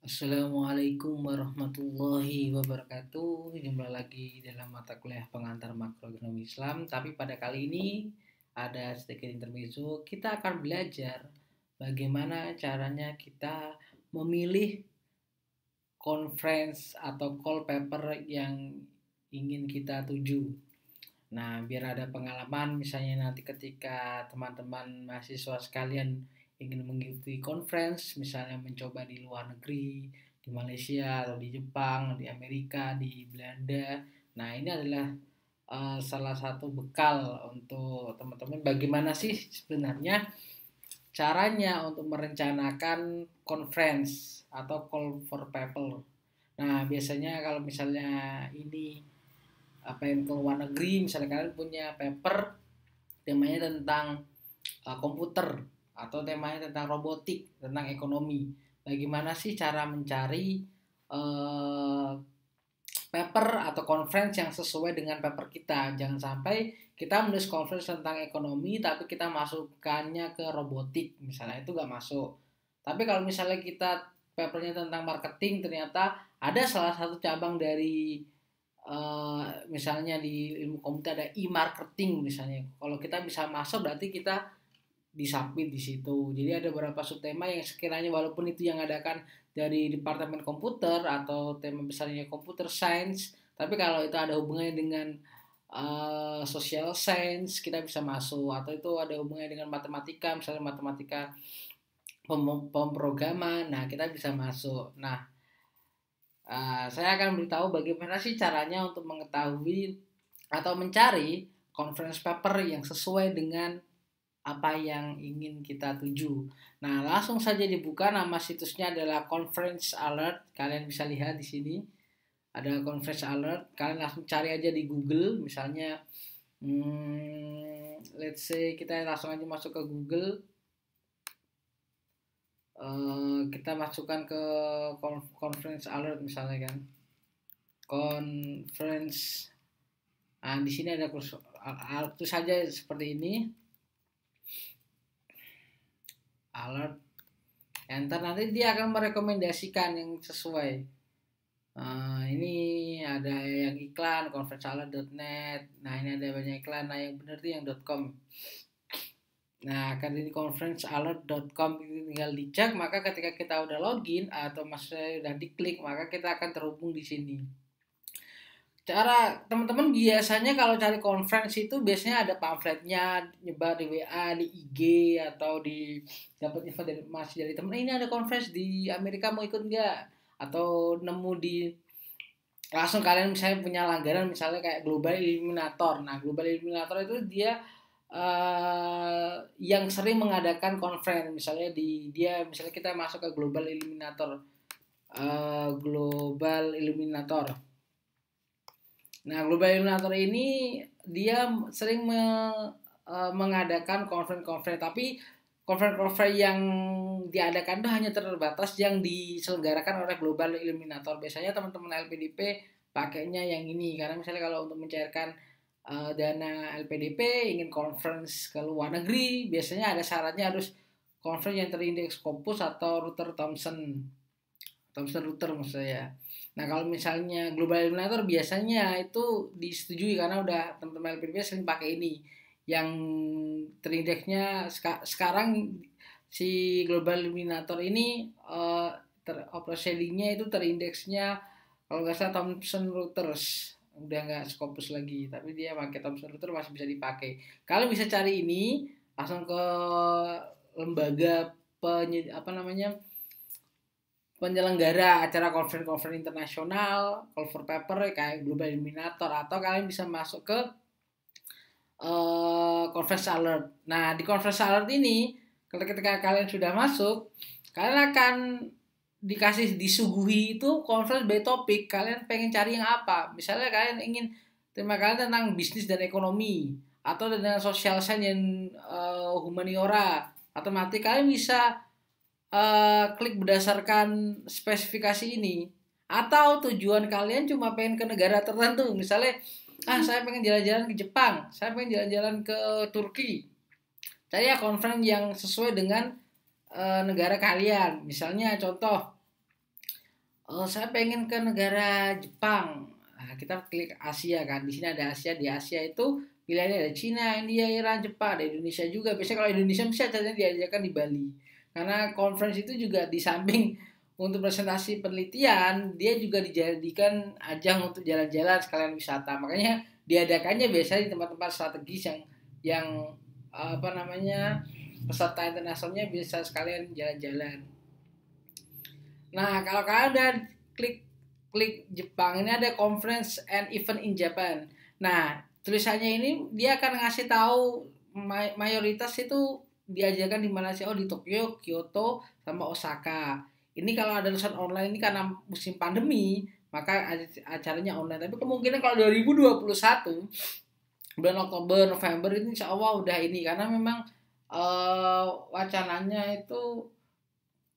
Assalamualaikum warahmatullahi wabarakatuh. Jumpa lagi dalam mata kuliah pengantar makroekonomi Islam. Tapi pada kali ini ada sedikit intermezzo. Kita akan belajar bagaimana caranya kita memilih conference atau call paper yang ingin kita tuju. Nah, biar ada pengalaman misalnya nanti ketika teman-teman mahasiswa sekalian ingin mengikuti conference, misalnya mencoba di luar negeri, di Malaysia atau di Jepang, di Amerika, di Belanda. Nah, ini adalah salah satu bekal untuk teman-teman bagaimana sih sebenarnya caranya untuk merencanakan conference atau call for paper. Nah, biasanya kalau misalnya ini apa yang ke luar negeri, misalnya kalian punya paper temanya tentang komputer atau temanya tentang robotik, tentang ekonomi. Bagaimana sih cara mencari uh, paper atau conference yang sesuai dengan paper kita? Jangan sampai kita menulis conference tentang ekonomi tapi kita masukkannya ke robotik, misalnya itu gak masuk. Tapi kalau misalnya kita papernya tentang marketing, ternyata ada salah satu cabang dari misalnya di ilmu komputer ada e-marketing misalnya. Kalau kita bisa masuk berarti kita disubmit di situ. Jadi ada beberapa subtema yang sekiranya walaupun itu yang adakan dari departemen komputer atau tema besarnya computer science, tapi kalau itu ada hubungannya dengan social science kita bisa masuk, atau itu ada hubungannya dengan matematika, misalnya matematika pemrograman, nah kita bisa masuk. Nah, saya akan beritahu bagaimana sih caranya untuk mengetahui atau mencari conference paper yang sesuai dengan apa yang ingin kita tuju. Nah, langsung saja dibuka, nama situsnya adalah Conference Alert. Kalian bisa lihat di sini ada Conference Alert. Kalian langsung cari aja di Google, misalnya let's say kita langsung aja masuk ke Google. Kita masukkan ke Conference Alert misalnya kan. Conference. Nah, di sini ada itu saja seperti ini. Alert, enter, nanti dia akan merekomendasikan yang sesuai. Ini ada yang iklan conferencealert.net. Nah, ini ada banyak iklan. Nah, yang benar tuh yang .com. Nah, kan ini conferencealert.com, tinggal dicek. Maka ketika kita udah login atau maksudnya udah diklik, maka kita akan terhubung di sini. Cara teman-teman biasanya kalau cari conference itu biasanya ada pamfletnya nyebar di WA, di IG, atau di dapat info dari masih dari teman, ini ada conference di Amerika, mau ikut nggak? Atau nemu di langsung kalian misalnya punya langganan misalnya kayak Global Illuminator. Nah, Global Illuminator itu dia yang sering mengadakan conference, misalnya dia misalnya kita masuk ke Global Illuminator, Global Illuminator. Nah, Global Illuminator ini dia sering mengadakan conference-conference, tapi conference-conference yang diadakan itu hanya terbatas yang diselenggarakan oleh Global Illuminator. Biasanya teman-teman LPDP pakainya yang ini, karena misalnya kalau untuk mencairkan dana LPDP ingin conference ke luar negeri, biasanya ada syaratnya harus conference yang terindeks Scopus atau router Thomson router maksud saya. Nah, kalau misalnya Global Illuminator biasanya itu disetujui karena udah teman-teman LPDP sering pakai ini. Yang terindeksnya sekarang si Global Illuminator ini operasinya itu terindeksnya kalau nggak salah Thomson Reuters, udah nggak Scopus lagi, tapi dia pakai Thomson Reuters masih bisa dipakai. Kalian bisa cari ini langsung ke lembaga penyelenggara acara conference internasional, call for paper kayak Global Illuminator, atau kalian bisa masuk ke Conference Alert. Nah, di Conference Alert ini ketika kalian sudah masuk, kalian akan disuguhi itu conference by topik. Kalian pengen cari yang apa? Misalnya kalian ingin tema kalian tentang bisnis dan ekonomi, atau tentang social science dan humaniora, otomatis kalian bisa klik berdasarkan spesifikasi ini. Atau tujuan kalian cuma pengen ke negara tertentu, misalnya saya pengen jalan-jalan ke Jepang, saya pengen jalan-jalan ke Turki, cari ya conference yang sesuai dengan negara kalian. Misalnya contoh Oh, saya pengen ke negara Jepang. Nah, kita klik Asia kan. Di sini ada Asia. Di Asia itu pilihannya ada Cina, India, Iran, Jepang, ada Indonesia juga. Biasanya kalau Indonesia bisa caranya diadakan di Bali. Karena conference itu juga di samping untuk presentasi penelitian, dia juga dijadikan ajang untuk jalan-jalan sekalian wisata. Makanya diadakannya biasanya di tempat-tempat strategis yang apa namanya peserta internasionalnya bisa sekalian jalan-jalan. Nah, kalau kalian udah klik klik Jepang, ini ada conference and event in Japan. Nah, tulisannya ini dia akan ngasih tahu mayoritas itu diajarkan di mana sih? Oh, di Tokyo, Kyoto, sama Osaka. Ini kalau ada tulisan online ini karena musim pandemi, maka acaranya online. Tapi kemungkinan kalau 2021 bulan Oktober, November ini insya Allah udah ini karena memang wacananya itu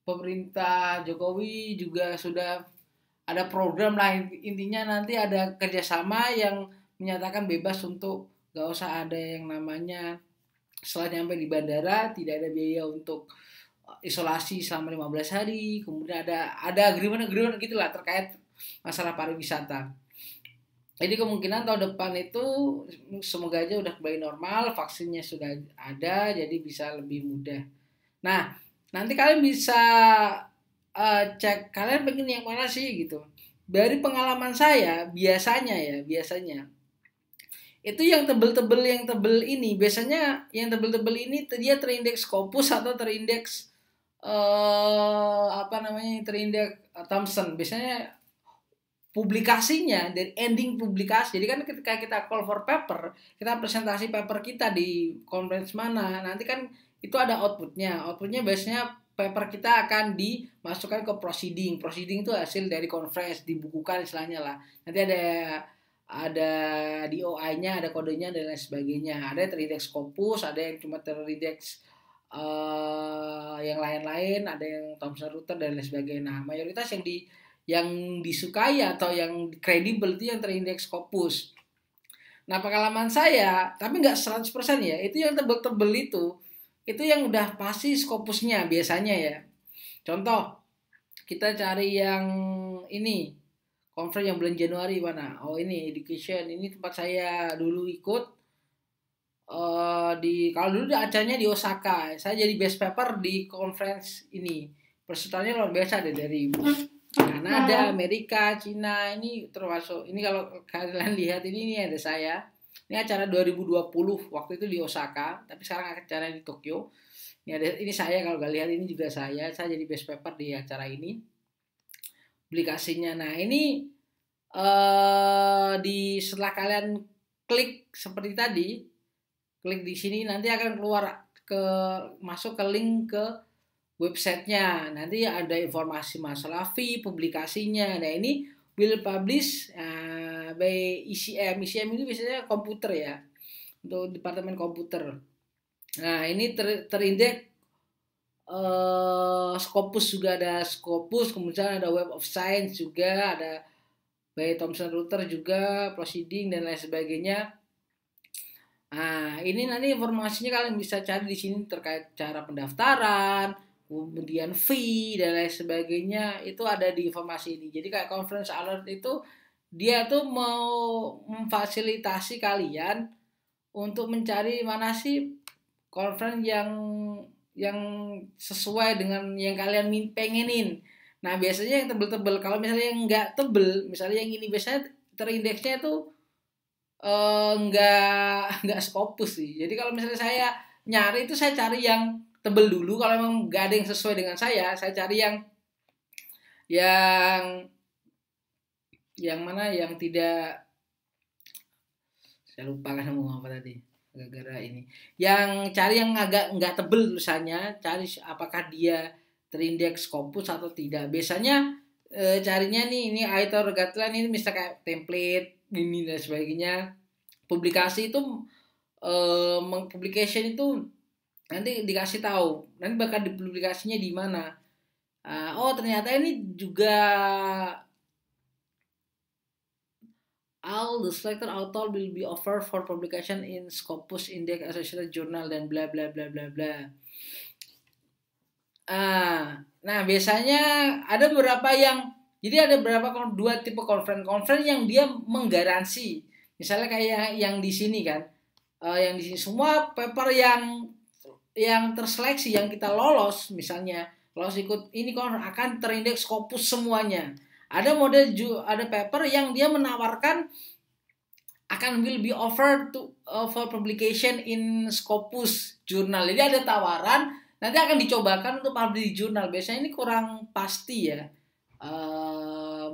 pemerintah Jokowi juga sudah ada program lah, intinya nanti ada kerjasama yang menyatakan bebas untuk gak usah ada yang namanya setelah nyampe di bandara tidak ada biaya untuk isolasi selama 15 hari, kemudian ada agreement gitulah terkait masalah pariwisata. Jadi kemungkinan tahun depan itu semoga aja udah kembali normal, vaksinnya sudah ada, jadi bisa lebih mudah. Nah, nanti kalian bisa cek kalian pengen yang mana sih gitu. Dari pengalaman saya biasanya itu yang tebel ini biasanya yang tebel-tebel ini dia terindeks Scopus atau terindeks apa namanya terindeks Thomson. Biasanya publikasinya dari ending publikasi. Jadi kan ketika kita call for paper, kita presentasi paper kita di conference mana, nanti kan itu ada outputnya. Outputnya biasanya paper kita akan dimasukkan ke proceeding. Proceeding itu hasil dari conference, dibukukan istilahnya lah. Nanti ada DOI-nya, ada kodenya dan lain sebagainya. Ada yang terindeks Scopus, ada yang cuma terindeks yang lain-lain, ada yang Thomson Reuters dan lain sebagainya. Nah, mayoritas yang disukai atau yang kredibel itu yang terindeks Scopus. Nah, pengalaman saya, tapi nggak 100% ya, itu yang tebel-tebel itu yang udah pasti Scopusnya biasanya ya. Contoh, kita cari yang ini, conference yang bulan Januari mana? Oh ini education, ini tempat saya dulu ikut di kalau dulu acaranya di Osaka, saya jadi best paper di conference ini. Pesertanya luar biasa deh dari Kanada, Amerika, Cina, ini termasuk ini kalau kalian lihat ini ada saya. Ini acara 2020 waktu itu di Osaka, tapi sekarang acara di Tokyo. Ini saya kalau kalian lihat ini juga saya jadi best paper di acara ini. Publikasinya. Nah, ini setelah kalian klik seperti tadi, klik di sini nanti akan masuk ke link ke websitenya. Nanti ada informasi masalah fee, publikasinya. Nah ini will publish by ECM. ECM itu biasanya komputer ya, untuk departemen komputer. Nah ini terindeks Scopus juga ada Scopus, kemudian ada Web of Science juga, ada by Thomson Reuters juga, proceeding dan lain sebagainya. Nah, ini nanti informasinya kalian bisa cari di sini terkait cara pendaftaran, kemudian fee dan lain sebagainya itu ada di informasi ini. Jadi kayak conference alert itu dia tuh mau memfasilitasi kalian untuk mencari mana sih conference yang sesuai dengan yang kalian pengenin. Nah biasanya yang tebel-tebel, kalau misalnya yang nggak tebel, misalnya yang ini biasanya terindeksnya tuh nggak Scopus sih. Jadi kalau misalnya saya nyari itu saya cari yang tebel dulu. Kalau memang nggak ada yang sesuai dengan saya cari yang mana yang tidak, saya lupa kan mau apa tadi gara-gara ini. Yang cari yang agak nggak tebel tulisannya, cari apakah dia terindeks Scopus atau tidak. Biasanya carinya ini author guideline ini misalnya kayak template ini dan sebagainya. Publikasi itu publication itu nanti dikasih tahu nanti bakal dipublikasinya di mana. Oh ternyata ini juga all the selected author will be offered for publication in Scopus Index Associated Journal dan bla bla bla bla bla. Nah biasanya ada beberapa yang Jadi ada dua tipe conference yang dia menggaransi. Misalnya kayak yang di sini kan, yang di sini semua paper yang terseleksi, yang kita lolos, misalnya lolos ikut ini akan terindeks Scopus semuanya. Ada paper yang dia menawarkan akan will be offered to for publication in Scopus Journal. Jadi ada tawaran, nanti akan dicobakan untuk publish di jurnal. Biasanya ini kurang pasti ya.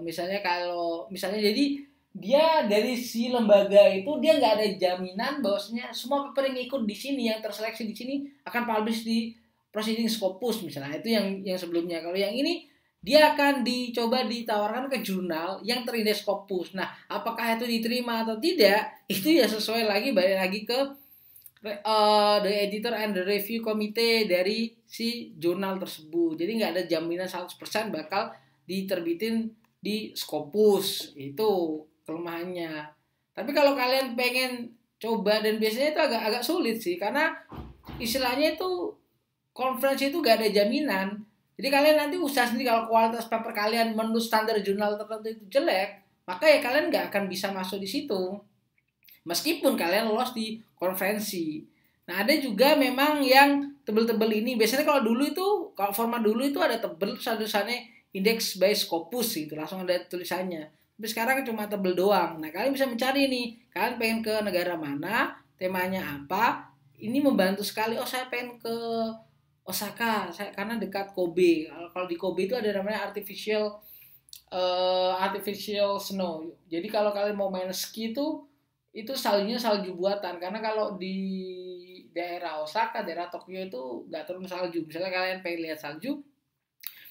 Misalnya jadi dia dari si lembaga itu dia nggak ada jaminan bahwasanya semua paper yang ikut di sini, yang terseleksi di sini akan publish di proceeding Scopus misalnya. Itu yang sebelumnya. Kalau yang ini dia akan dicoba ditawarkan ke jurnal yang terindeks Scopus. Nah, apakah itu diterima atau tidak, itu ya sesuai balik lagi ke the editor and the review committee dari si jurnal tersebut. Jadi nggak ada jaminan 100% bakal diterbitin di Scopus. Itu kelemahannya. Tapi kalau kalian pengen coba, dan biasanya itu agak sulit sih, karena istilahnya itu conference itu gak ada jaminan. Jadi kalian nanti usaha sendiri, kalau kualitas paper kalian menurut standar jurnal tertentu itu jelek, maka ya kalian nggak akan bisa masuk di situ. Meskipun kalian lolos di konferensi. Nah, ada juga memang yang tebel-tebel ini. Biasanya kalau format dulu itu ada tebel, tulisannya index by Scopus gitu, langsung ada tulisannya. Tapi sekarang cuma tebel doang. Nah, kalian bisa mencari nih, kalian pengen ke negara mana, temanya apa. Ini membantu sekali. Oh, saya pengen ke Osaka, karena dekat Kobe. Kalau di Kobe itu ada namanya artificial snow. Jadi kalau kalian mau main ski itu saljunya salju buatan. Karena kalau di daerah Osaka, daerah Tokyo itu nggak turun salju. Misalnya kalian pengen lihat salju,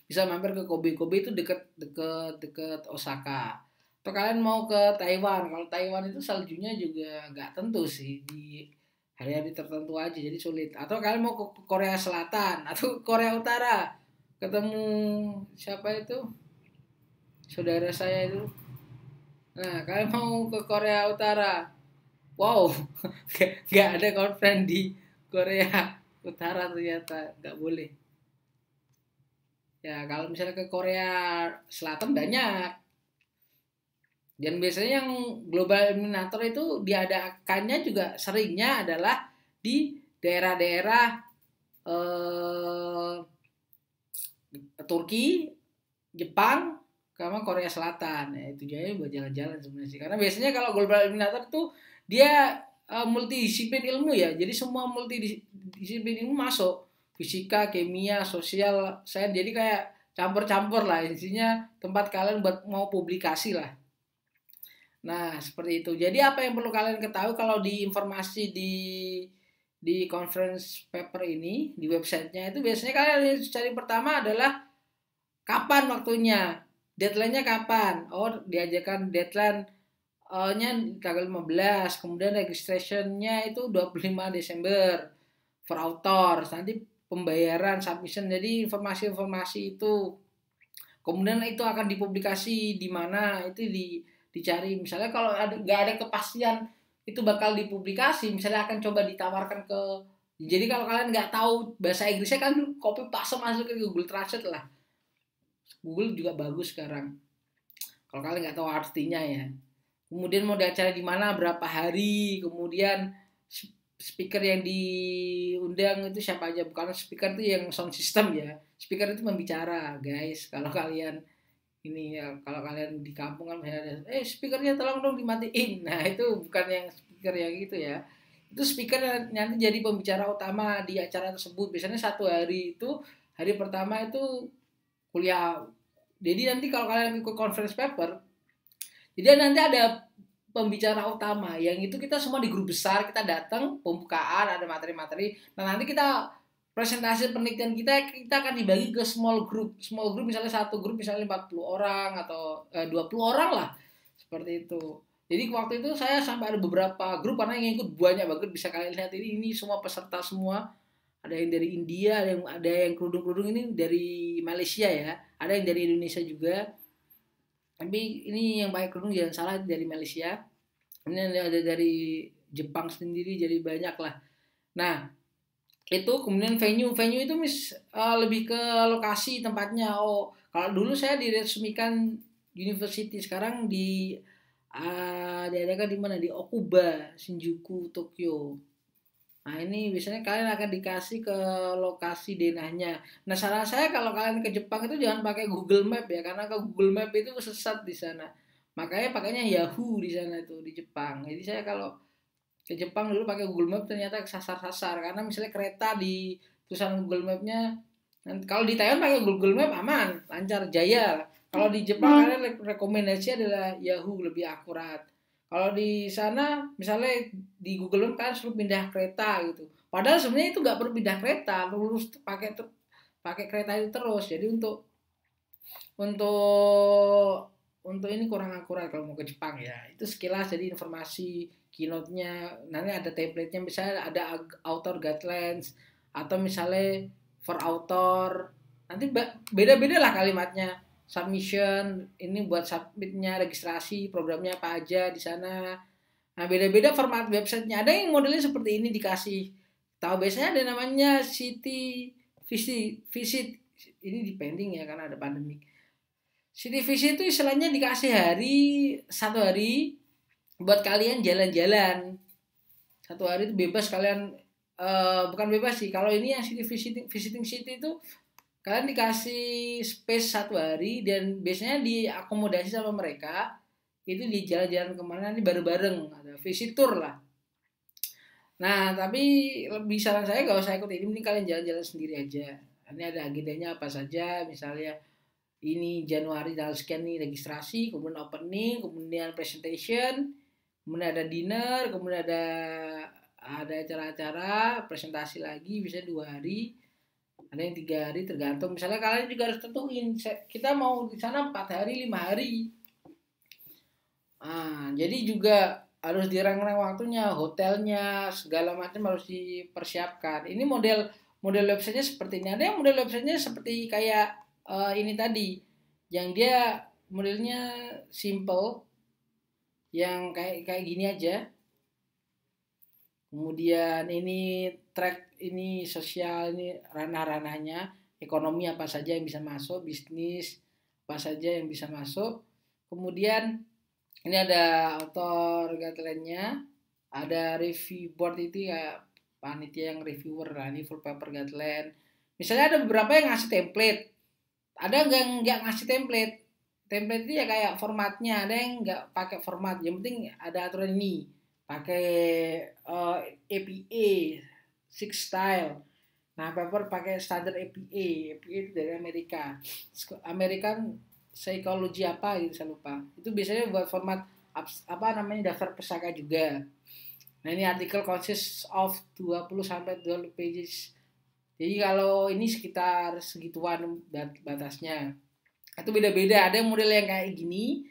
bisa mampir ke Kobe. Kobe itu deket Osaka. Atau kalian mau ke Taiwan. Kalau Taiwan itu saljunya juga nggak tentu sih, di hari-hari tertentu aja, jadi sulit. Atau kalian mau ke Korea Selatan atau Korea Utara, ketemu siapa itu, saudara saya itu. Nah, kalian mau ke Korea Utara, wow, nggak ada conference di Korea Utara, ternyata nggak boleh. Ya, kalau misalnya ke Korea Selatan banyak. Dan biasanya yang global eliminator itu diadakannya juga seringnya adalah di daerah-daerah Turki, Jepang, sama Korea Selatan. Ya, itu jadi buat jalan-jalan sebenarnya sih. Karena biasanya kalau global eliminator itu dia multidisiplin ilmu ya. Jadi semua multidisiplin ilmu masuk. Fisika, kimia, sosial, sains. Jadi kayak campur-campur lah. Intinya tempat kalian buat mau publikasi lah. Nah, seperti itu. Jadi apa yang perlu kalian ketahui kalau di informasi di conference paper ini, di websitenya itu biasanya kalian cari pertama adalah kapan waktunya, deadline-nya kapan. Oh, diajarkan deadline-nya tanggal 15, kemudian registration-nya itu 25 Desember for authors. Nanti pembayaran, submission. Jadi informasi-informasi itu. Kemudian itu akan dipublikasi di mana, itu dicari. Misalnya kalau nggak ada kepastian itu bakal dipublikasi, misalnya akan coba ditawarkan ke, jadi kalau kalian nggak tahu bahasa Inggrisnya kan copy paste masuk ke Google Translate lah. Google juga bagus sekarang kalau kalian nggak tahu artinya ya. Kemudian mau acara di mana, berapa hari, kemudian speaker yang diundang itu siapa aja. Bukan speaker itu yang sound system ya, speaker itu membicara guys. Kalau kalian ini ya, kalau kalian di kampung kan ada speakernya tolong dong dimatiin. Nah, itu bukan yang speaker yang gitu ya. Itu speaker nanti jadi pembicara utama di acara tersebut. Biasanya satu hari itu, hari pertama itu kuliah. Jadi nanti kalau kalian ikut conference paper, jadi nanti ada pembicara utama yang itu kita semua di grup besar, kita datang pembukaan, ada materi-materi. Nah, nanti kita presentasi penelitian kita akan dibagi ke small group misalnya satu grup misalnya 40 orang atau 20 orang lah, seperti itu. Jadi waktu itu saya sampai ada beberapa grup karena yang ikut banyak banget, bisa kalian lihat ini semua peserta semua, ada yang dari India, ada yang kerudung-kerudung ini dari Malaysia ya, ada yang dari Indonesia juga, tapi ini yang pakai kerudung jangan salah dari Malaysia, ini ada dari Jepang sendiri, jadi banyak lah. Nah, itu kemudian venue itu lebih ke lokasi tempatnya. Oh, kalau dulu saya diresmikan university, sekarang diadakan di mana, di Okuba Shinjuku Tokyo. Nah, ini biasanya kalian akan dikasih ke lokasi denahnya. Nah, saran saya kalau kalian ke Jepang itu jangan pakai Google Map ya, karena ke Google Map itu sesat di sana. Makanya pakainya Yahoo di sana itu di Jepang. Jadi saya kalau ke Jepang dulu pakai Google Map ternyata kesasar-sasar, karena misalnya kereta di tulisan Google Map-nya, kalau di Thailand pakai Google Map aman, lancar, jaya. Kalau di Jepang kalian rekomendasi adalah Yahoo, lebih akurat. Kalau di sana misalnya di Google Map kan suruh pindah kereta gitu. Padahal sebenarnya itu nggak perlu pindah kereta, lurus pakai kereta itu terus. Jadi untuk untuk ini kurang akurat kalau mau ke Jepang ya. Itu sekilas jadi informasi keynote-nya. Nanti ada template-nya, misalnya ada author guidelines atau misalnya for author. Nanti beda-beda lah kalimatnya. Submission, ini buat submitnya, registrasi, programnya apa aja di sana. Nah, beda-beda format websitenya. Ada yang modelnya seperti ini dikasih. Tahu biasanya ada namanya city visit. Ini depending ya karena ada pandemi. City visit itu istilahnya dikasih satu hari buat kalian jalan-jalan. Satu hari itu bebas kalian, bukan bebas sih. Kalau ini yang city visiting city itu kalian dikasih space satu hari dan biasanya diakomodasi sama mereka. Itu di jalan-jalan kemana nih bareng-bareng, ada visit tour lah. Nah, tapi lebih saran saya gak usah ikut ini, mending kalian jalan-jalan sendiri aja. Ini ada agendanya apa saja, misalnya ini Januari tanggal sekian nih registrasi, kemudian opening, kemudian presentation, kemudian ada dinner, kemudian ada acara-acara, presentasi lagi, bisa 2 hari, ada yang 3 hari, tergantung. Misalnya kalian juga harus tentuin, kita mau di sana 4 hari, 5 hari. Jadi juga harus dirang-rang waktunya, hotelnya, segala macam harus dipersiapkan. Ini model websitenya seperti ini. Ada yang model websitenya seperti kayak ini tadi, yang dia modelnya simple, yang kayak gini aja. Kemudian ini track, ini sosial, ini ranah-ranahnya, ekonomi apa saja yang bisa masuk, bisnis apa saja yang bisa masuk. Kemudian ini ada author guideline-nya, ada review board itu ya panitia yang reviewer. Nah, ini full paper guideline. Misalnya ada beberapa yang ngasih template, ada nggak ngasih template. Template itu ya kayak formatnya, ada yang nggak pakai format. Yang penting ada aturan ini, pakai APA, Six Style. Nah, paper pakai standar APA. APA itu dari Amerika. American Psychology apa gitu saya lupa. Itu biasanya buat format apa namanya, daftar pusaka juga. Nah, ini artikel consists of 20 sampai 20 pages. Jadi kalau ini sekitar segituan batasnya. Itu beda-beda, ada yang model yang kayak gini,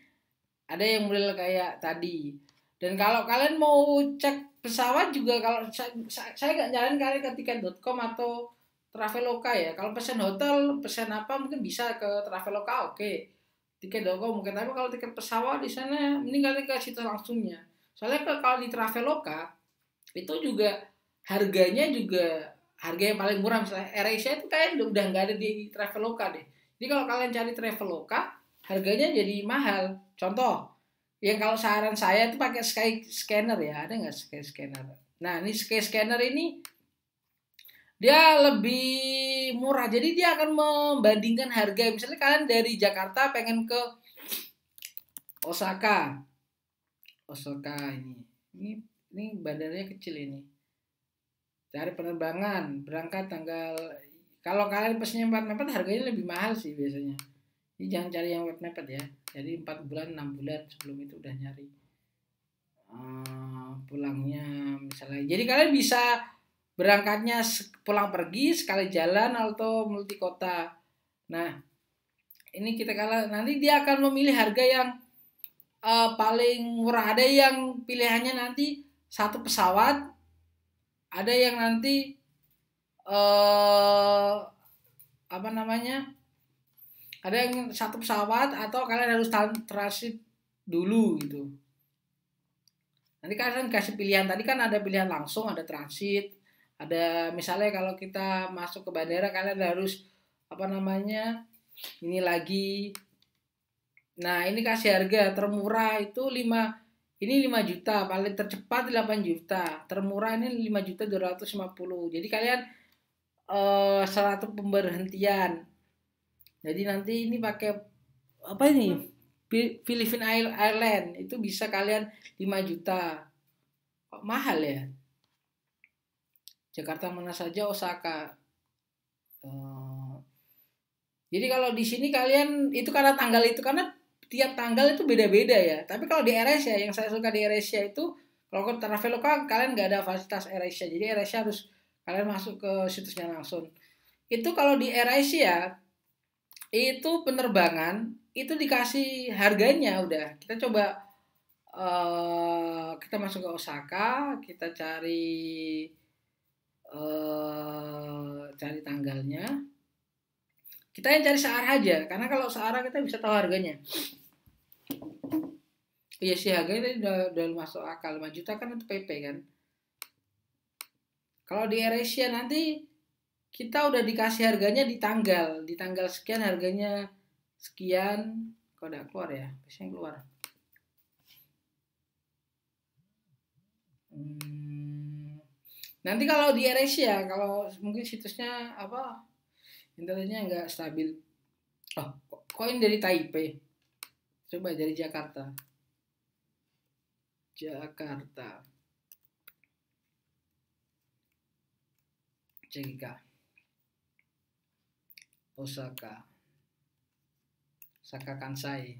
ada yang model kayak tadi. Dan kalau kalian mau cek pesawat juga, kalau saya nggak nyaranin kalian ke tiket.com atau Traveloka ya. Kalau pesen hotel, pesen apa mungkin bisa ke Traveloka, oke. Tiket.com mungkin, tapi kalau tiket pesawat di sana mending kalian ke situs langsungnya. Soalnya kalau di Traveloka itu juga harganya juga harga yang paling murah. Misalnya AirAsia itu kayak udah nggak ada di Traveloka deh. Jadi kalau kalian cari Traveloka harganya jadi mahal. Contoh, yang kalau saran saya itu pakai Sky Scanner ya. Ada nggak Sky Scanner? Nah, ini Sky Scanner ini dia lebih murah. Jadi dia akan membandingkan harga. Misalnya kalian dari Jakarta pengen ke Osaka. Ini bandaranya kecil ini. Cari penerbangan, berangkat tanggal, kalau kalian pesennya 4 mepet harganya lebih mahal sih biasanya. Jadi jangan cari yang web mepet ya. Jadi 4 bulan, 6 bulan sebelum itu udah nyari pulangnya misalnya. Jadi kalian bisa berangkatnya pulang pergi sekali jalan atau multi kota. Nah, ini nanti dia akan memilih harga yang paling murah. Ada yang pilihannya nanti satu pesawat, ada yang nanti apa namanya, ada yang satu pesawat atau kalian harus transit dulu gitu. Nanti kalian kasih pilihan, tadi kan ada pilihan langsung, ada transit, Ada misalnya kalau kita masuk ke bandara kalian harus apa namanya ini lagi. Nah ini kasih harga termurah itu 5 juta, paling tercepat 8 juta, termurah ini 5.250.000. Jadi kalian 100 pemberhentian. Jadi nanti ini pakai apa ini? Philippine Island itu bisa kalian 5 juta. Kok mahal ya? Jakarta mana saja, Osaka. Jadi kalau di sini kalian itu karena tanggal itu karena tiap tanggal itu beda-beda ya. Tapi kalau di AirAsia yang saya suka di AirAsia itu kalau ke Traveloka kalian nggak ada fasilitas AirAsia. Jadi AirAsia harus kalian masuk ke situsnya langsung. Itu kalau di AirAsia itu penerbangan itu dikasih harganya udah. Kita coba kita masuk ke Osaka, kita cari tanggalnya. Kita yang cari searah aja, karena kalau searah kita bisa tahu harganya. Iya sih harganya udah masuk akal, 5 juta kan itu PP kan. Kalau di AirAsia nanti kita udah dikasih harganya di tanggal sekian harganya sekian. Kok udah keluar ya? Biasanya keluar. Nanti kalau di AirAsia, kalau mungkin situsnya apa? Internetnya nggak stabil. Oh, kok ini dari Taipei? Coba dari Jakarta. CGK. Osaka Kansai.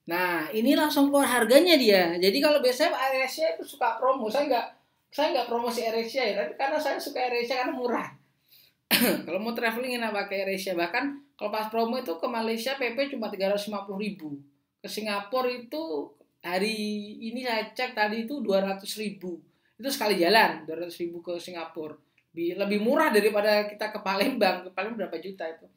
Nah, ini langsung keluar harganya dia. Jadi kalau biasanya AirAsia itu suka promo, saya nggak promosi AirAsia ya, tapi karena saya suka AirAsia karena murah. Kalau mau traveling enak pakai AirAsia. Bahkan kalau pas promo itu ke Malaysia PP cuma 350.000. Ke Singapura itu hari ini saya cek tadi itu 200.000. Itu sekali jalan 200.000 ke Singapura. Lebih murah daripada kita ke Palembang. Ke Palembang berapa juta itu.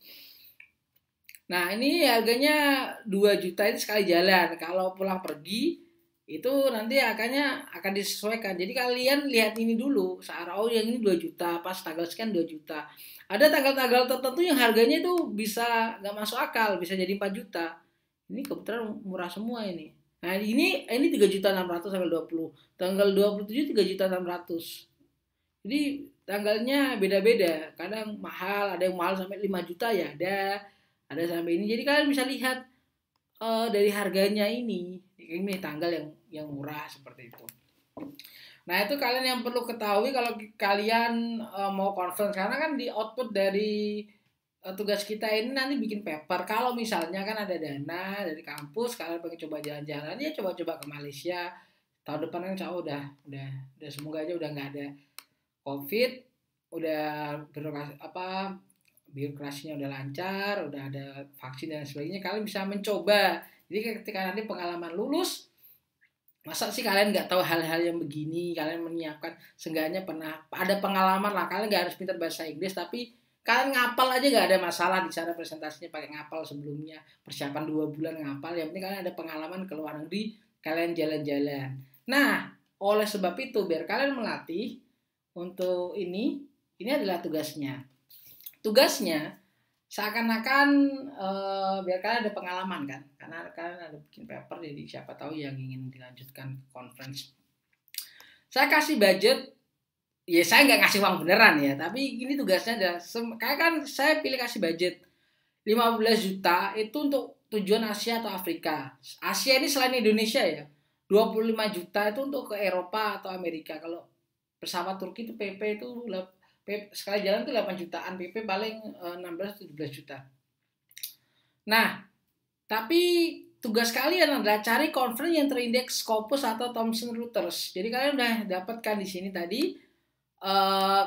Nah ini harganya 2 juta itu sekali jalan. Kalau pulang pergi itu nanti akan disesuaikan. Jadi kalian lihat ini dulu. Oh yang ini 2 juta. Pas tanggal sekian 2 juta. Ada tanggal-tanggal tertentu yang harganya itu bisa nggak masuk akal. Bisa jadi 4 juta. Ini kebetulan murah semua ini. Nah ini 3.600.000 tanggal 20. Tanggal 27 3.600.000. Jadi tanggalnya beda-beda. Kadang mahal, ada yang mahal sampai 5 juta ya ada sampai ini. Jadi kalian bisa lihat dari harganya ini tanggal yang murah seperti itu. Nah itu kalian yang perlu ketahui kalau kalian mau conference, karena kan di output dari tugas kita ini nanti bikin paper. Kalau misalnya kan ada dana dari kampus, kalian pengen coba jalan-jalan ya coba-coba ke Malaysia. Tahun depan kan udah semoga aja udah nggak ada COVID, udah birokrasinya udah lancar, udah ada vaksin dan sebagainya, kalian bisa mencoba. Jadi ketika nanti pengalaman lulus, masa sih kalian nggak tahu hal-hal yang begini, kalian menyiapkan, seenggaknya pernah ada pengalaman lah. Kalian nggak harus pintar bahasa Inggris, tapi kalian ngapal aja nggak ada masalah. Di sana presentasinya pakai ngapal sebelumnya, persiapan 2 bulan ngapal. Yang penting kalian ada pengalaman ke luar negeri, kalian jalan-jalan. Nah, oleh sebab itu biar kalian melatih untuk ini adalah tugasnya seakan-akan biar kalian ada pengalaman kan, karena kalian ada bikin paper, jadi siapa tahu yang ingin dilanjutkan conference. Saya kasih budget, ya saya nggak ngasih uang beneran ya, tapi ini tugasnya adalah kayak kan saya pilih kasih budget 15 juta itu untuk tujuan Asia atau Afrika. Asia ini selain Indonesia ya, 25 juta itu untuk ke Eropa atau Amerika. Kalau pesawat Turki itu PP itu sekali jalan tuh 8 jutaan, PP paling 16-17 juta. Nah, tapi tugas kalian adalah cari conference yang terindeks Scopus atau Thomson Reuters. Jadi kalian udah dapatkan di sini tadi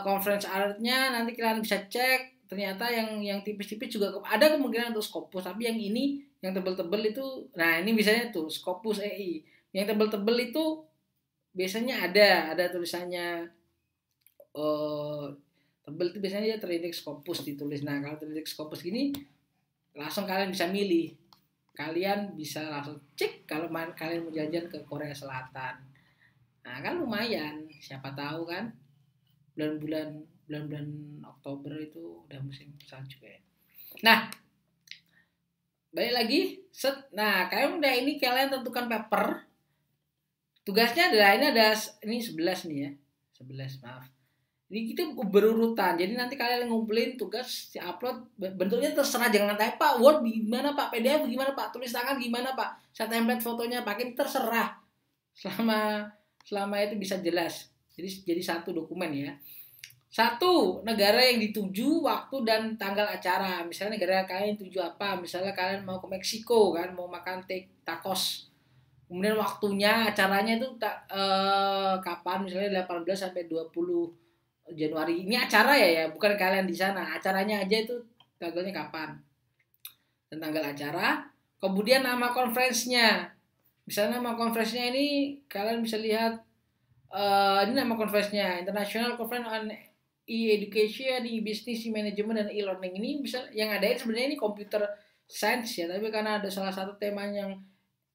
conference alert-nya, nanti kalian bisa cek. Ternyata yang tipis-tipis juga ada kemungkinan untuk Scopus, tapi yang ini yang tebel-tebel itu, nah ini biasanya tuh Scopus EI. Yang tebel-tebel itu biasanya ada tulisannya tebel itu biasanya dia terindeks Scopus ditulis. Nah kalau terindeks Scopus gini langsung kalian bisa milih, kalian bisa langsung cek kalau kalian mau jalan ke Korea Selatan Nah kan lumayan, siapa tahu kan bulan-bulan Oktober itu udah musim salju ya. Nah, balik lagi set. Nah, kalian udah ini kalian tentukan paper. Tugasnya adalah ini 11 nih ya. 11 maaf. Ini kita berurutan. Jadi nanti kalian ngumpulin tugas si upload bentuknya terserah, jangan tanya Pak Word gimana Pak, PDF gimana Pak, tulis tangan gimana Pak, saya template fotonya pakai, terserah. Selama itu bisa jelas. Jadi satu dokumen ya. Satu, negara yang dituju, waktu dan tanggal acara. Misalnya negara kalian tuju apa? Misalnya kalian mau ke Meksiko kan, mau makan tacos. Kemudian waktunya, acaranya itu kapan? Misalnya 18 sampai 20 Januari. Ini acara ya, bukan kalian di sana. Acaranya aja itu tanggalnya kapan. Dan tanggal acara. Kemudian nama konferensinya. Misalnya nama konferensinya ini kalian bisa lihat ini nama konferensinya, International Conference on E-Education, E-Business, E-Management, dan E-Learning. Ini bisa yang ada sebenarnya ini computer science ya, tapi karena ada salah satu tema yang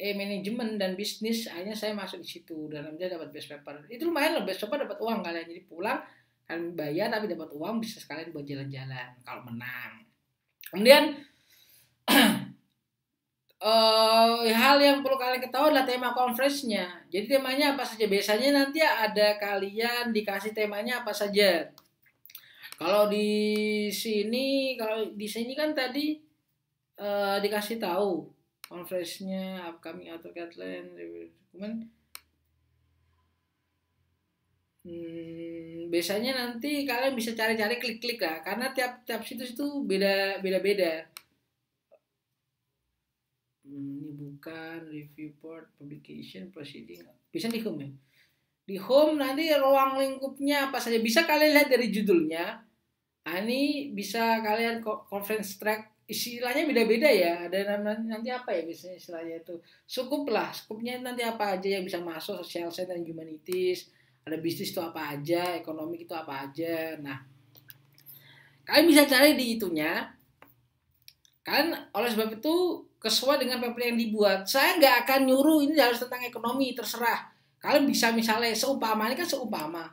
E-Management dan bisnis, akhirnya saya masuk di situ dan dia dapat best paper. Itu lumayan loh, best paper dapat uang kalian. Jadi pulang kalian bayar tapi dapat uang, bisa sekalian buat jalan-jalan kalau menang. Kemudian hal yang perlu kalian ketahui adalah tema conference-nya. Jadi temanya apa saja? Biasanya nanti ada kalian dikasih temanya apa saja. Kalau di sini kan tadi dikasih tahu conference-nya, upcoming atau guideline, dokumen. Biasanya nanti kalian bisa cari-cari, klik-klik lah, karena tiap situs itu beda-beda. Ini bukan review board, publication, proceeding. Bisa di home ya. Di home nanti ruang lingkupnya apa saja bisa kalian lihat dari judulnya. Nah, ini bisa kalian conference track, istilahnya beda-beda ya. Ada nanti apa ya biasanya istilahnya itu. Skupnya nanti apa aja yang bisa masuk, social science dan humanities. Ada bisnis itu apa aja, ekonomi itu apa aja. Nah, kalian bisa cari di itunya. Kan oleh sebab itu sesuai dengan paper yang dibuat. Saya nggak akan nyuruh ini harus tentang ekonomi, terserah. Kalian bisa misalnya seumpama, ini kan seumpama.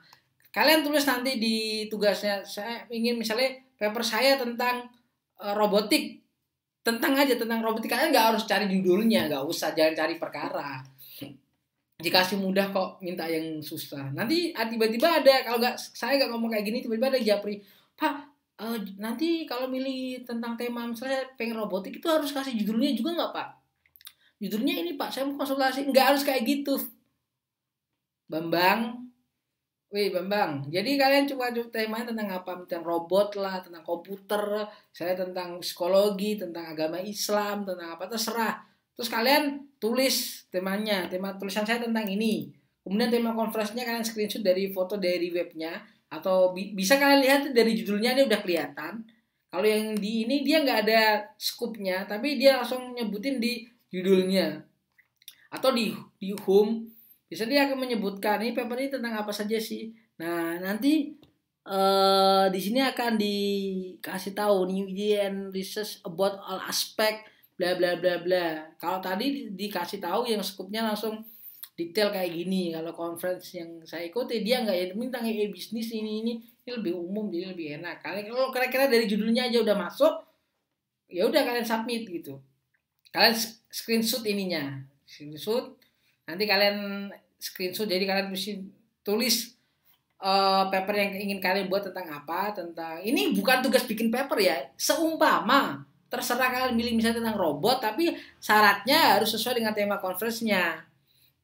Kalian tulis nanti di tugasnya, saya ingin misalnya paper saya tentang robotik. Tentang robotik. Kalian nggak harus cari judulnya, nggak usah, jangan cari perkara. Dikasih mudah kok, minta yang susah. Nanti tiba-tiba ada, kalau nggak saya nggak ngomong kayak gini, tiba-tiba ada japri, Pak, nanti kalau milih tentang tema misalnya pengen robotik itu harus kasih judulnya juga nggak Pak? Judulnya ini Pak, saya mau konsultasi. Nggak harus kayak gitu, Bambang. Jadi kalian coba temanya tentang apa? Tentang robot lah, tentang komputer, saya tentang psikologi, tentang agama Islam, tentang apa, terserah. Terus kalian tulis temanya, tema tulisan saya tentang ini. Kemudian tema konferensinya kalian screenshot dari foto dari webnya, atau bisa kalian lihat dari judulnya, ini udah kelihatan. Kalau yang di ini dia nggak ada scoopnya, tapi dia langsung nyebutin di judulnya. Atau di home, bisa dia akan menyebutkan ini paper ini tentang apa saja sih. Nah nanti di sini akan dikasih tahu new and research about all aspect bla bla bla bla. Kalau tadi dikasih tahu yang skupnya langsung detail kayak gini. Kalau conference yang saya ikuti dia nggak ya tentang bisnis ini lebih umum, jadi lebih enak. Kalau kira-kira dari judulnya aja udah masuk, ya udah kalian submit gitu. Kalian screenshot ininya, nanti kalian screenshot, jadi kalian tulis paper yang ingin kalian buat tentang apa, tentang ini bukan tugas bikin paper ya, seumpama. Terserah kalian milih misalnya tentang robot, tapi syaratnya harus sesuai dengan tema conference-nya.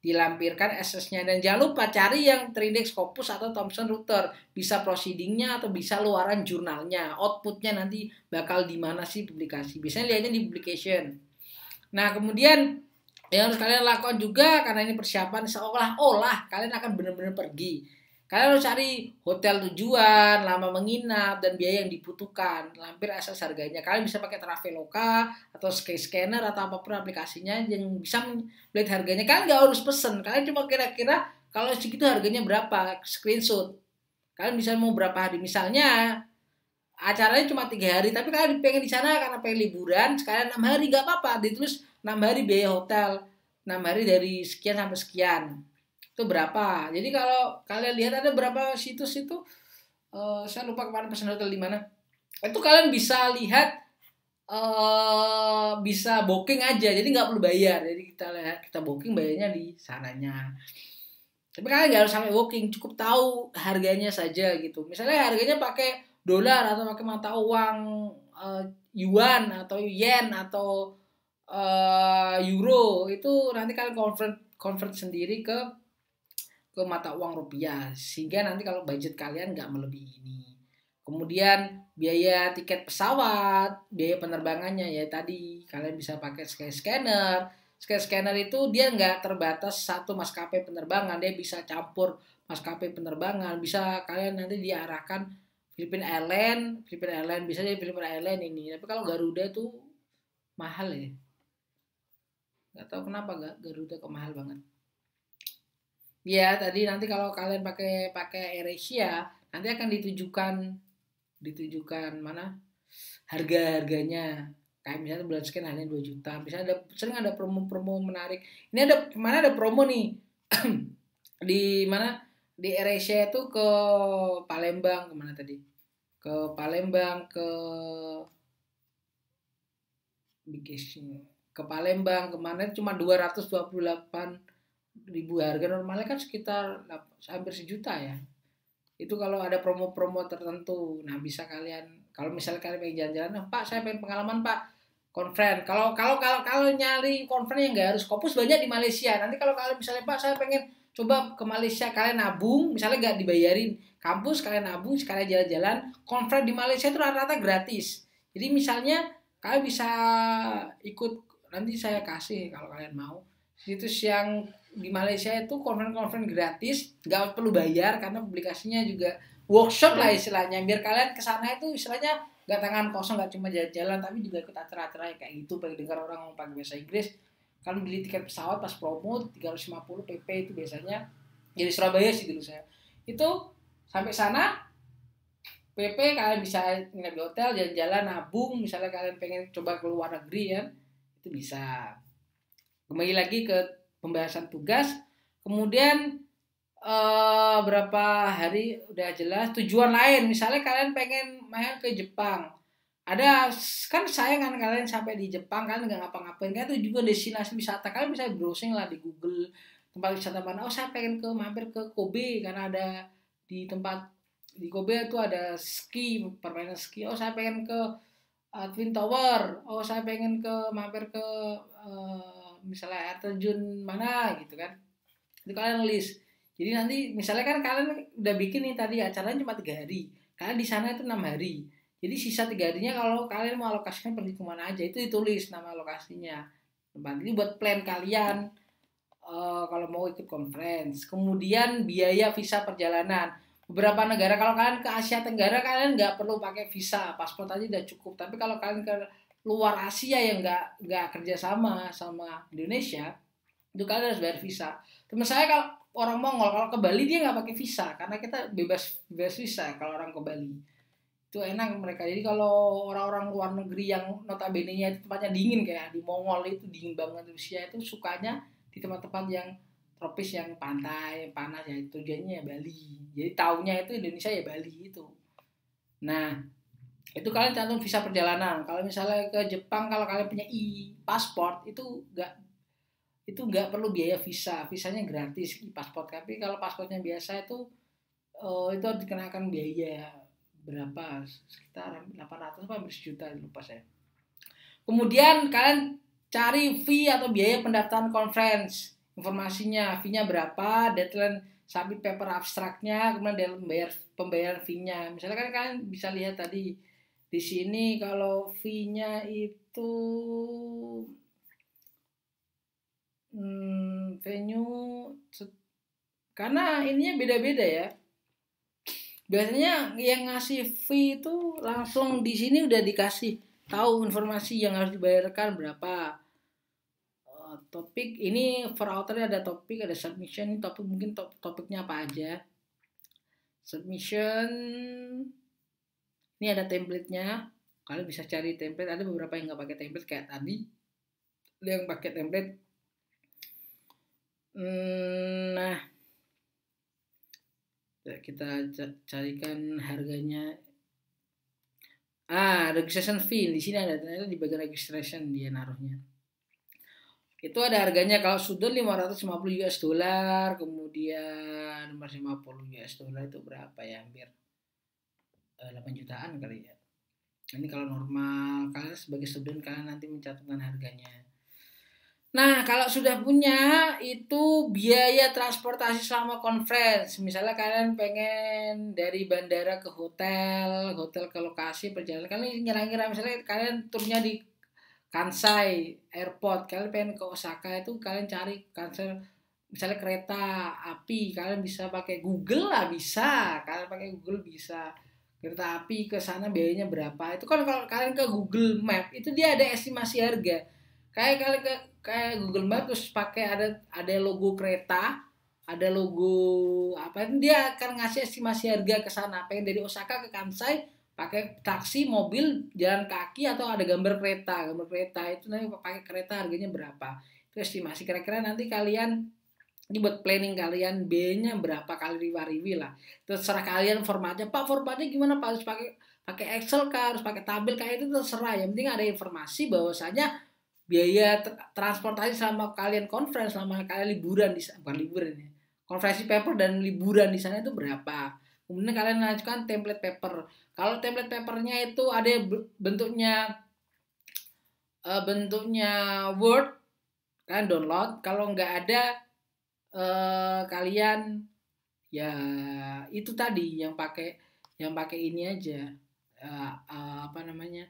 Dilampirkan SS-nya, dan jangan lupa cari yang terindeks Scopus atau Thomson Reuters. Bisa proceeding-nya atau bisa luaran jurnalnya. Output-nya nanti bakal di mana sih publikasi. Biasanya lihatnya di publication. Nah, kemudian yang harus kalian lakukan juga, karena ini persiapan seolah-olah kalian akan benar-benar pergi. Kalian harus cari hotel tujuan, lama menginap, dan biaya yang dibutuhkan. Lampir asal harganya. Kalian bisa pakai Traveloka atau Skyscanner atau apapun aplikasinya yang bisa melihat harganya. Kalian nggak harus pesen. Kalian cuma kira-kira kalau segitu harganya berapa, screenshot. Kalian bisa mau berapa hari. Misalnya acaranya cuma 3 hari, tapi kalian pengen di sana karena pengen liburan, sekalian 6 hari nggak apa-apa. Ditulis 6 hari biaya hotel, 6 hari dari sekian sampai sekian. itu berapa. Jadi kalau kalian lihat ada berapa situs itu, saya lupa kemarin pesan hotel di mana, itu kalian bisa lihat, bisa booking aja, jadi nggak perlu bayar. Jadi kita booking, bayarnya di sananya. Tapi kalian nggak harus sampai booking, cukup tahu harganya saja gitu. Misalnya harganya pakai dolar atau pakai mata uang yuan atau yen atau euro, itu nanti kalian convert sendiri ke mata uang rupiah, sehingga nanti kalau budget kalian nggak melebihi ini. Kemudian biaya tiket pesawat, biaya penerbangannya ya tadi kalian bisa pakai scanner. Scanner itu dia nggak terbatas satu maskapai penerbangan, dia bisa campur maskapai penerbangan. Bisa kalian nanti diarahkan Filipina Airline bisa jadi Filipina Airline ini. Tapi kalau Garuda tuh mahal ya. Nggak tahu kenapa Garuda kok mahal banget. Ya tadi nanti kalau kalian pakai AirAsia, nanti akan ditujukan mana harganya. Kayak misalnya bulan sekian hanya 2 juta. Bisa sering ada promo-promo menarik. Ini ada promo nih. Di mana di AirAsia itu ke Palembang, kemana tadi? Ke Palembang, ke Palembang kemana cuma 228.000, harga normalnya kan sekitar hampir sejuta ya. Itu kalau ada promo-promo tertentu. Nah, bisa kalian, kalau misalnya kalian pengen jalan-jalan, Pak, saya pengen pengalaman, Pak, conference. Kalau nyari conference yang nggak harus Kopus, banyak di Malaysia. Nanti kalau kalian misalnya, Pak, saya pengen coba ke Malaysia, kalian nabung, misalnya nggak dibayarin kampus, kalian nabung sekalian jalan-jalan. Conference di Malaysia itu rata-rata gratis. Jadi misalnya kalian bisa ikut, nanti saya kasih kalau kalian mau, situs yang di Malaysia itu conference gratis, nggak perlu bayar karena publikasinya juga workshop lah istilahnya, biar kalian kesana itu istilahnya nggak tangan kosong, nggak cuma jalan-jalan tapi juga ikut acara-acara kayak gitu. Paling dengar orang ngomong pakai bahasa Inggris, kan beli tiket pesawat pas promo 350 PP itu biasanya. Jadi Surabaya sih dulu saya itu sampai sana PP, kalian bisa nginep di hotel, jalan-jalan, nabung. Misalnya kalian pengen coba ke luar negeri ya, itu bisa. Kembali lagi ke pembahasan tugas. Kemudian berapa hari udah jelas. Tujuan lain, misalnya kalian pengen main ke Jepang, ada kan sayang kan kalian sampai di Jepang kalian nggak ngapa-ngapain kan, itu juga destinasi wisata. Kalian bisa browsing lah di Google tempat wisata mana. Oh, saya pengen mampir ke Kobe karena ada di tempat di Kobe itu ada ski, permainan ski. Oh, saya pengen ke Twin Tower. Oh, saya pengen mampir ke misalnya air terjun mana gitu kan. Itu kalian list. Jadi nanti misalnya kan kalian udah bikin nih tadi acaranya cuma 3 hari, kalian di sana itu 6 hari. Jadi sisa 3 harinya kalau kalian mau alokasikan pergi kemana aja itu ditulis nama lokasinya. Ini buat plan kalian kalau mau ikut conference. Kemudian biaya visa perjalanan. Beberapa negara kalau kalian ke Asia Tenggara kalian nggak perlu pakai visa, paspor aja udah cukup. Tapi kalau kalian ke luar Asia yang nggak kerja sama Indonesia, itu kalian harus bayar visa. Teman saya kalau orang Mongol kalau ke Bali dia nggak pakai visa karena kita bebas visa kalau orang ke Bali. Itu enak mereka. Jadi kalau orang-orang luar negeri yang notabene-nya itu tempatnya dingin kayak di Mongol itu dingin banget, Rusia itu sukanya di tempat-tempat yang tropis yang pantai panas ya, tujuannya ya Bali. Jadi taunya itu Indonesia ya Bali itu. Nah, itu kalian cantum visa perjalanan. Kalau misalnya ke Jepang, kalau kalian punya pasport itu nggak perlu biaya visa, visanya gratis pasport. Tapi kalau pasportnya biasa itu harus dikenakan biaya berapa, sekitar 800 apa hampir sejuta, lupa saya. Kemudian kalian cari fee atau biaya pendaftaran conference, informasinya, fee-nya berapa, deadline submit paper abstraknya, kemudian pembayaran fee-nya. Misalnya kan kalian bisa lihat tadi di sini kalau fee-nya itu venue, karena ininya beda-beda ya. Biasanya yang ngasih fee itu langsung di sini udah dikasih tahu informasi yang harus dibayarkan berapa. Topik ini for author ada topik, ada submission. Topik mungkin topiknya apa aja. Submission ini ada template-nya. Kalian bisa cari template. Ada beberapa yang nggak pakai template kayak tadi. Ada yang pakai template. Nah, Kita carikan harganya. Registration fee di sini ada, ternyata di bagian registration dia naruhnya. Itu ada harganya kalau student 550 US dollar, kemudian 550 US dollar itu berapa ya? Hampir 8 jutaan kali ya. Ini kalau normal, kalian sebagai student kalian nanti mencantumkan harganya. Nah, kalau sudah punya itu biaya transportasi selama conference. Misalnya kalian pengen dari bandara ke hotel, hotel ke lokasi perjalanan. Kalian ngira-ngira misalnya kalian turnya di Kansai Airport, kalian pengen ke Osaka itu kalian cari Kansai misalnya kereta api, kalian bisa pakai Google lah bisa. Kalian pakai Google bisa. Kereta api ke sana biayanya berapa? Itu kan kalau kalian ke Google Map itu dia ada estimasi harga. Kayak Google Map terus pakai ada logo kereta, ada logo apa, dia akan ngasih estimasi harga ke sana. Pengen dari Osaka ke Kansai pakai taksi, mobil, jalan kaki atau ada gambar kereta itu nanti pakai kereta harganya berapa. Itu estimasi kira-kira nanti kalian ini buat planning kalian biayanya berapa kali riwi lah. Terserah kalian formatnya. Pak, formatnya gimana Pak? Harus pakai Excel kah? Harus pakai tabel kah? Itu terserah. Yang penting ada informasi bahwasanya biaya transportasi selama kalian conference, selama kalian liburan bukan liburan ya, konferensi paper dan liburan di sana itu berapa. Kemudian kalian lanjutkan template paper. Kalau template papernya itu ada bentuknya Word, kalian download. Kalau nggak ada, kalian ya itu tadi yang pakai ini aja, apa namanya,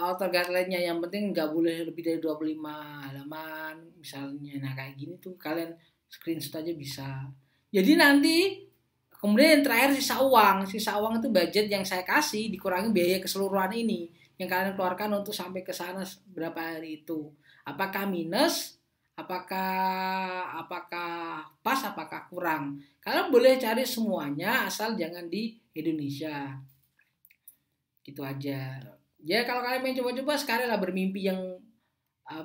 author guideline-nya. Yang penting nggak boleh lebih dari 25 halaman misalnya. Nah kayak gini tuh kalian screenshot aja bisa. Jadi nanti kemudian yang terakhir sisa uang itu budget yang saya kasih dikurangi biaya keseluruhan ini yang kalian keluarkan untuk sampai ke sana berapa hari itu. Apakah minus, apakah pas, apakah kurang. Kalian boleh cari semuanya asal jangan di Indonesia. Gitu aja. Ya kalau kalian pengen coba-coba sekali lah bermimpi yang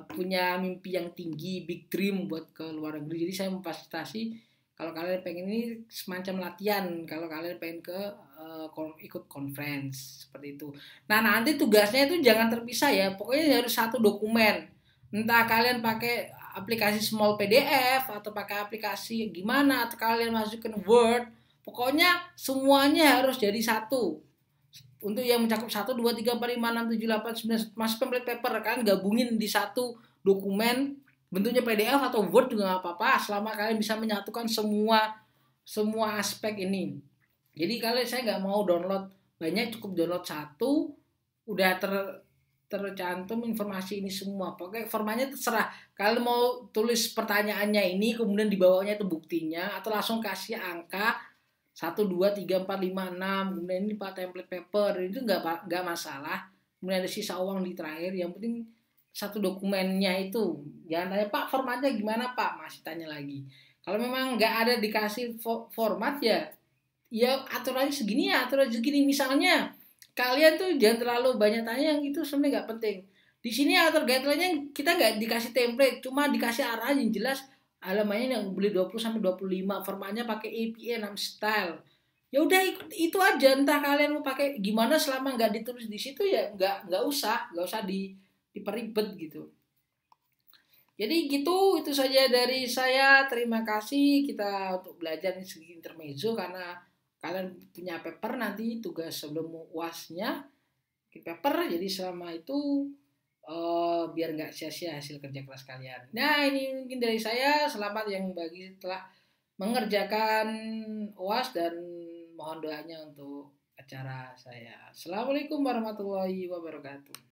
punya mimpi yang tinggi, big dream buat ke luar negeri. Jadi saya memfasilitasi kalau kalian pengen ini semacam latihan kalau kalian pengen ke ikut conference seperti itu. Nah nanti tugasnya itu jangan terpisah ya. Pokoknya harus satu dokumen. Entah kalian pakai aplikasi small PDF atau pakai aplikasi gimana atau kalian masukin Word. Pokoknya semuanya harus jadi satu. Untuk yang mencakup 1, 2, 3, 4, 5, 6, 7, 8, 9 masuk template paper kan gabungin di satu dokumen bentuknya PDF atau Word juga nggak apa-apa selama kalian bisa menyatukan semua aspek ini. Jadi kalau saya nggak mau download banyak, cukup download satu udah tercantum informasi ini semua. Pokoknya formatnya terserah. Kalian mau tulis pertanyaannya ini kemudian di bawahnya itu buktinya atau langsung kasih angka 1, 2, 3, 4, 5, 6 kemudian ini pak template paper itu nggak masalah. Kemudian ada sisa uang di terakhir, yang penting satu dokumennya itu. Jangan tanya Pak formatnya gimana Pak, masih tanya lagi. Kalau memang nggak ada dikasih format ya aturannya segini ya aturan segini. Misalnya kalian tuh jangan terlalu banyak tanya yang itu sebenarnya nggak penting. Di sini atur guideline-nya kita nggak dikasih template, cuma dikasih arah yang jelas. Halamannya yang beli 20 sampai 25, formatnya pakai APA 6 style. Ya udah itu aja, entah kalian mau pakai gimana selama nggak ditulis di situ ya nggak usah diperibet gitu. Jadi gitu, itu saja dari saya. Terima kasih kita untuk belajar ini segi intermezzo karena kalian punya paper nanti tugas sebelum UASnya paper. Jadi selama itu biar nggak sia-sia hasil kerja keras kalian. Nah ini mungkin dari saya. Selamat yang bagi telah mengerjakan UAS dan mohon doanya untuk acara saya. Assalamualaikum warahmatullahi wabarakatuh.